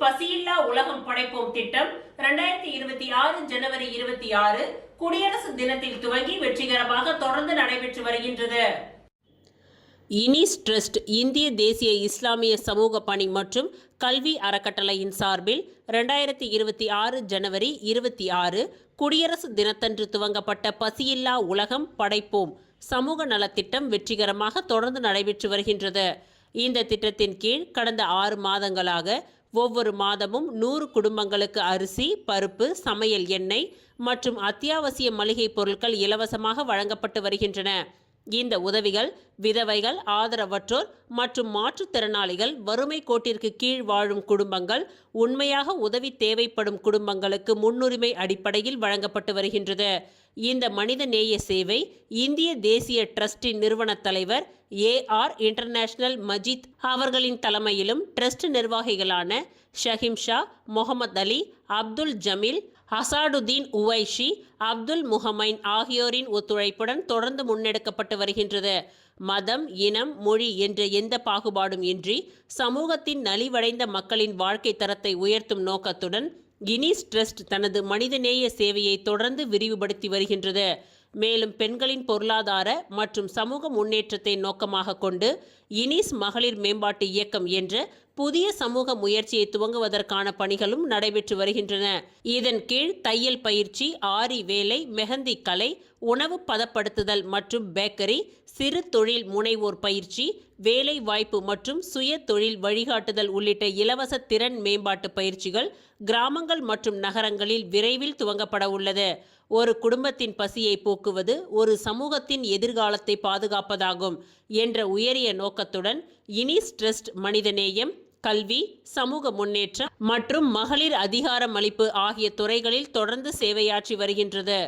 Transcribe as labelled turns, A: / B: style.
A: பசியில்லா உலகம் படைப்போம் திட்டம் 2026 ஜனவரி 26 குடியரசு தினத்தில் துவங்கி வெற்றிகரமாக தொடர்ந்து நடைபெற்று வருகின்றது. இனிஸ் ட்ரஸ்ட் இந்திய தேசிய இஸ்லாமிய சமூக பணி மற்றும் கல்வி அறக்கட்டளையின் சார்பில் 2026 ஜனவரி 26 குடியரசு தினத்தன்று துவங்கப்பட்ட பசியில்லா உலகம் படைப்போம் சமூக நலத்திட்டம் வெற்றிகரமாக தொடர்ந்து நடைபெற்று வருகின்றது. இந்த திட்டத்தின் கீழ் கடந்த 6 மாதங்களாக ஒவ்வொரு மாதமும் 100 குடும்பங்களுக்கு அரிசி, பருப்பு, சமையல் எண்ணெய் மற்றும் அத்தியாவசிய மளிகை பொருட்கள் இலவசமாக வழங்கப்பட்டு வருகின்றன. இந்த உதவிகள் விதவைகள், ஆதரவற்றோர் மற்றும் மாற்றுத்திறனாளிகள், வறுமை கோட்டிற்கு கீழ் வாழும் குடும்பங்கள், உண்மையாக உதவி தேவைப்படும் குடும்பங்களுக்கு முன்னுரிமை அடிப்படையில் வழங்கப்பட்டு வருகின்றது. இந்த மனித நேய சேவை இந்திய தேசிய டிரஸ்டின் நிறுவன தலைவர் AR இன்டர்நேஷனல் மஜித் அவர்களின் தலைமையிலும் டிரஸ்ட் நிர்வாகிகளான ஷஹீம் ஷா, முகமது அலி, அப்துல் ஜமீல், அசாடுதீன் உவைஷி, அப்துல் முஹமைன் ஆகியோரின் ஒத்துழைப்புடன் தொடர்ந்து முன்னெடுக்கப்பட்டு வருகின்றது. மதம், இனம், மொழி என்ற எந்த பாகுபாடும் இன்றி சமூகத்தின் நலிவடைந்த மக்களின் வாழ்க்கை தரத்தை உயர்த்தும் நோக்கத்துடன் இனிஸ் ட்ரஸ்ட் தனது மனிதநேய சேவையை தொடர்ந்து விரிவுபடுத்தி வருகின்றது. மேலும் பெண்களின் பொருளாதார மற்றும் சமூக முன்னேற்றத்தை நோக்கமாக கொண்டு இனிஸ் மகளிர் மேம்பாட்டு இயக்கம் என்ற புதிய சமூக முயற்சியை துவங்குவதற்கான பணிகளும் நடைபெற்று வருகின்றன. இதன் கீழ் தையல் பயிற்சி, ஆரி வேலை, மெஹந்தி கலை, உணவு பதப்படுத்துதல் மற்றும் பேக்கரி, சிறு தொழில் முனைவோர் பயிற்சி, வேலை வாய்ப்பு மற்றும் சுய தொழில் வழிகாட்டுதல் உள்ளிட்ட இலவச திறன் மேம்பாட்டு பயிற்சிகள் கிராமங்கள் மற்றும் நகரங்களில் விரைவில் துவங்கப்பட உள்ளது. ஒரு குடும்பத்தின் பசியை போக்குவது ஒரு சமூகத்தின் எதிர்காலத்தை பாதுகாப்பதாகும் என்ற உயரிய நோக்கத்துடன் இனிஸ் ட்ரஸ்ட் மனிதநேயம், கல்வி, சமூக முன்னேற்றம் மற்றும் மகளிர் அதிகாரமளிப்பு ஆகிய துறைகளில் தொடர்ந்து சேவையாற்றி வருகின்றது.